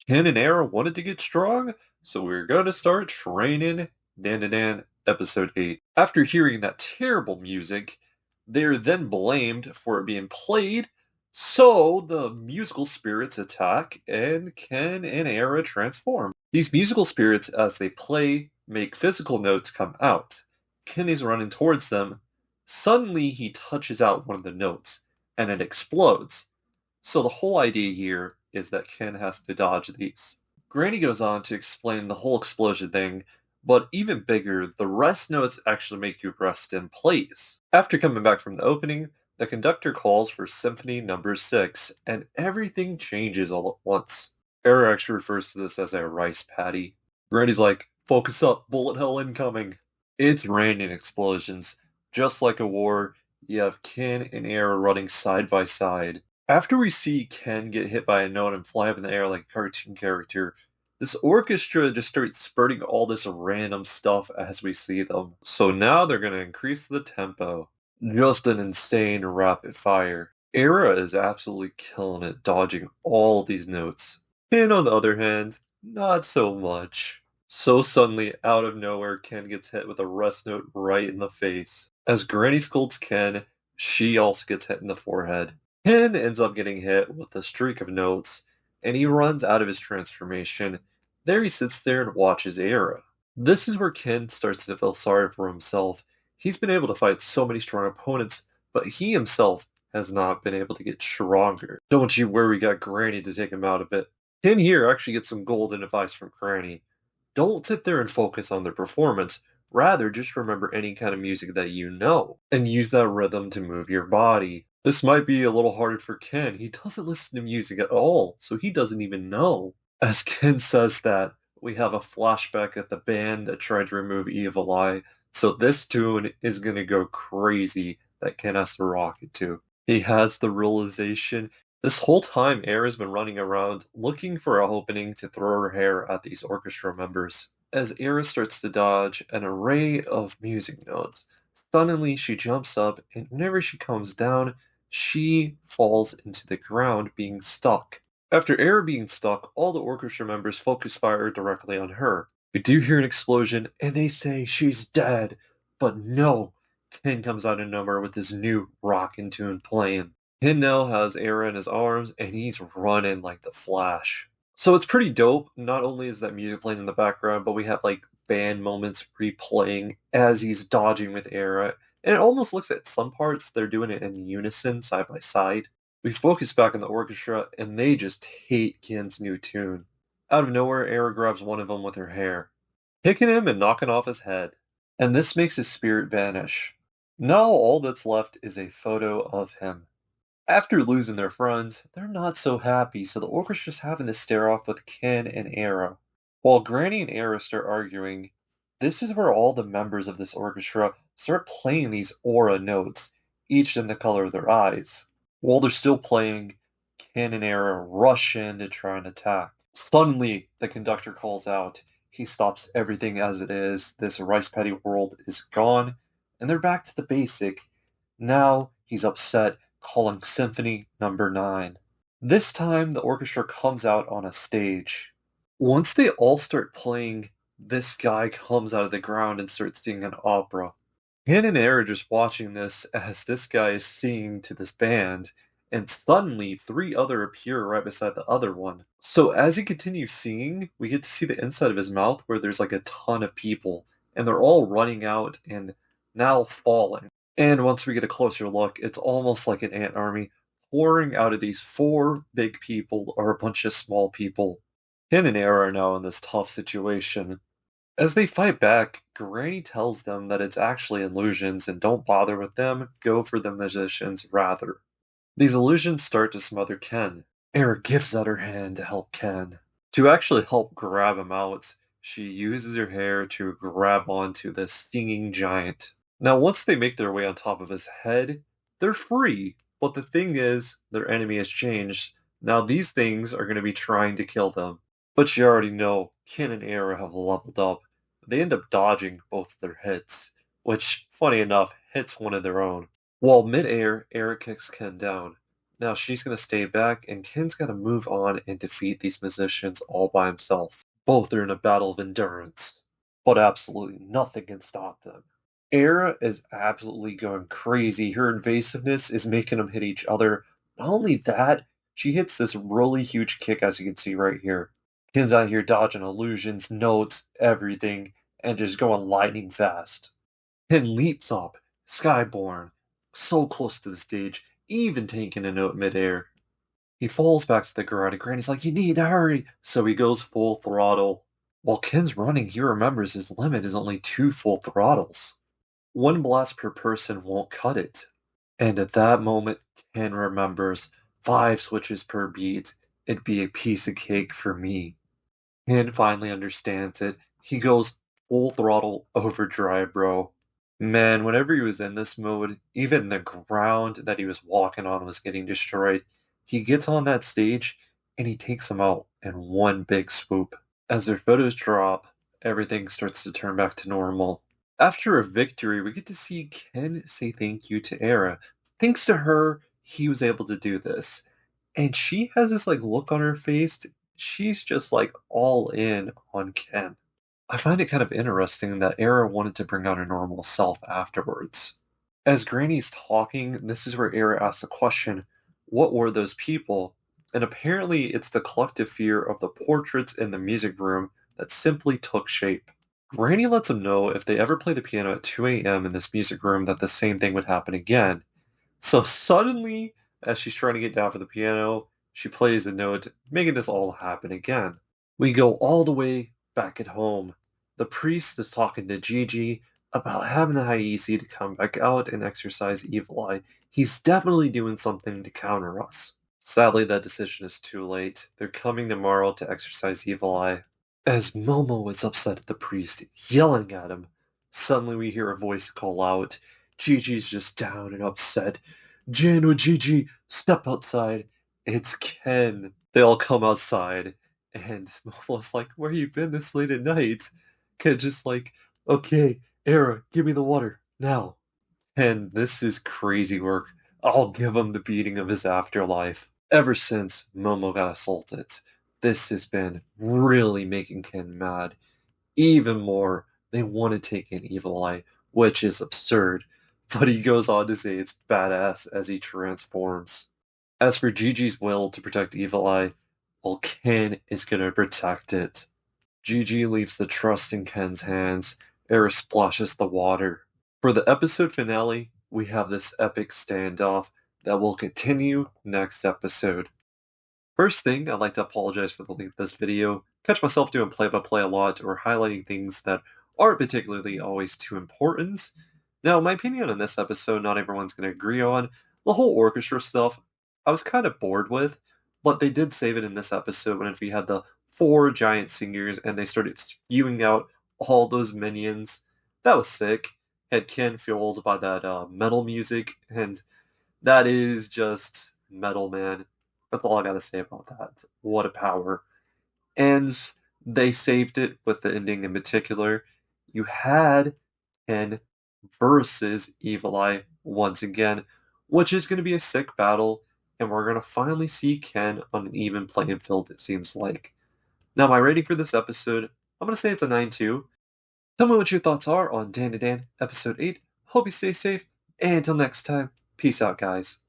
Ken and Era wanted to get strong, so we are going to start training. Dan Dan Dan, episode 8. After hearing that terrible music, they are then blamed for it being played, so the musical spirits attack and Ken and Era transform. These musical spirits, as they play, make physical notes come out. Ken is running towards them. Suddenly, he touches out one of the notes, and it explodes. So the whole idea here is that Ken has to dodge these. Granny goes on to explain the whole explosion thing, but even bigger, the rest notes actually make you rest in place. After coming back from the opening, the conductor calls for Symphony Number 6, and everything changes all at once. Era actually refers to this as a rice paddy. Granny's like, focus up, bullet hell incoming. It's raining explosions. Just like a war, you have Ken and Era running side by side. After we see Ken get hit by a note and fly up in the air like a cartoon character, this orchestra just starts spurting all this random stuff as we see them. So now they're going to increase the tempo. Just an insane rapid fire. Era is absolutely killing it, dodging all these notes. Ken, on the other hand, not so much. So suddenly, out of nowhere, Ken gets hit with a rest note right in the face. As Granny scolds Ken, she also gets hit in the forehead. Ken ends up getting hit with a streak of notes, and he runs out of his transformation. There he sits there and watches Era. This is where Ken starts to feel sorry for himself. He's been able to fight so many strong opponents, but he himself has not been able to get stronger. Don't you worry, we got Granny to take him out of it. Ken here actually gets some golden advice from Granny. Don't sit there and focus on their performance. Rather, just remember any kind of music that you know, and use that rhythm to move your body. This might be a little harder for Ken. He doesn't listen to music at all, so he doesn't even know. As Ken says that, we have a flashback at the band that tried to remove Evil Eye, so this tune is gonna go crazy that Ken has to rock it to. He has the realization this whole time, Air has been running around looking for a opening to throw her hair at these orchestra members. As Air starts to dodge an array of music notes, suddenly she jumps up, and whenever she comes down, she falls into the ground, being stuck. After Air being stuck, all the orchestra members focus fire directly on her. We do hear an explosion, and they say she's dead. But no, Ken comes out of nowhere with his new rockin' tune playing. Ken now has Era in his arms, and he's running like the Flash. So it's pretty dope. Not only is that music playing in the background, but we have like band moments replaying as he's dodging with Era. And it almost looks at some parts they're doing it in unison, side by side. We focus back on the orchestra, and they just hate Ken's new tune. Out of nowhere, Era grabs one of them with her hair, kicking him and knocking off his head. And this makes his spirit vanish. Now all that's left is a photo of him. After losing their friends, they're not so happy, so the orchestra's having to stare off with Ken and Era. While Granny and Era start arguing, this is where all the members of this orchestra start playing these aura notes, each in the color of their eyes. While they're still playing, Ken and Era rush in to try and attack. Suddenly, the conductor calls out. He stops everything as it is. This rice paddy world is gone, and they're back to the basic. Now he's upset, calling Symphony Number 9. This time, the orchestra comes out on a stage. Once they all start playing, this guy comes out of the ground and starts singing an opera. Ken and Air are just watching this as this guy is singing to this band, and suddenly three other appear right beside the other one. So as he continues singing, we get to see the inside of his mouth where there's like a ton of people, and they're all running out and now falling. And once we get a closer look, it's almost like an ant army pouring out of these four big people or a bunch of small people. Ken and Air are now in this tough situation. As they fight back, Granny tells them that it's actually illusions and don't bother with them, go for the musicians rather. These illusions start to smother Ken. Air gives out her hand to help Ken. To actually help grab him out, she uses her hair to grab onto this stinging giant. Now, once they make their way on top of his head, they're free. But the thing is, their enemy has changed. Now, these things are going to be trying to kill them. But you already know, Ken and Air have leveled up. They end up dodging both of their hits, which, funny enough, hits one of their own. While mid-air, Air kicks Ken down. Now she's gonna stay back, and Ken's gotta move on and defeat these musicians all by himself. Both are in a battle of endurance, but absolutely nothing can stop them. Era is absolutely going crazy. Her invasiveness is making them hit each other. Not only that, she hits this really huge kick, as you can see right here. Ken's out here dodging illusions, notes, everything, and just going lightning fast. Ken leaps up, skyborne, so close to the stage, even taking a note midair. He falls back to the ground, and Granny's like, "You need to hurry!" So he goes full throttle. While Ken's running, he remembers his limit is only 2 full throttles. One blast per person won't cut it. And at that moment, Ken remembers 5 switches per beat. It'd be a piece of cake for me. Ken finally understands it. He goes full throttle overdrive, bro. Man, whenever he was in this mode, even the ground that he was walking on was getting destroyed. He gets on that stage and he takes them out in one big swoop. As their photos drop, everything starts to turn back to normal. After a victory, we get to see Ken say thank you to Era. Thanks to her, he was able to do this. And she has this like look on her face. She's just like all in on Ken. I find it kind of interesting that Era wanted to bring out her normal self afterwards. As Granny's talking, this is where Era asks the question, what were those people? And apparently it's the collective fear of the portraits in the music room that simply took shape. Granny lets him know if they ever play the piano at 2 a.m. in this music room that the same thing would happen again. So suddenly, as she's trying to get down for the piano, she plays a note, making this all happen again. We go all the way back at home. The priest is talking to Gigi about having the Haisi to come back out and exorcise Evil Eye. He's definitely doing something to counter us. Sadly, that decision is too late. They're coming tomorrow to exorcise Evil Eye. As Momo is upset at the priest, yelling at him, suddenly we hear a voice call out. Gigi's just down and upset. Jin or Gigi, step outside. It's Ken. They all come outside, and Momo's like, where you been this late at night? Ken just like, okay, Era, give me the water, now. And this is crazy work. I'll give him the beating of his afterlife. Ever since Momo got assaulted, this has been really making Ken mad. Even more, they want to take in Evil Eye, which is absurd. But he goes on to say it's badass as he transforms. As for Gigi's will to protect Evil Eye, well, Ken is gonna protect it. Gigi leaves the trust in Ken's hands. Eris splashes the water. For the episode finale, we have this epic standoff that will continue next episode. First thing, I'd like to apologize for the length of this video. Catch myself doing play-by-play a lot or highlighting things that aren't particularly always too important. Now, my opinion on this episode, not everyone's going to agree on. The whole orchestra stuff, I was kind of bored with, but they did save it in this episode when we had the 4 giant singers and they started spewing out all those minions. That was sick. Had Ken fueled by that metal music, and that is just metal, man. That's all I gotta say about that. What a power. And they saved it with the ending in particular. You had Ken versus Evil Eye once again, which is going to be a sick battle, and we're going to finally see Ken on an even playing field, it seems like. Now, my rating for this episode, I'm going to say it's a 9-2. Tell me what your thoughts are on Dan to Dan, episode 8. Hope you stay safe, and until next time, peace out, guys.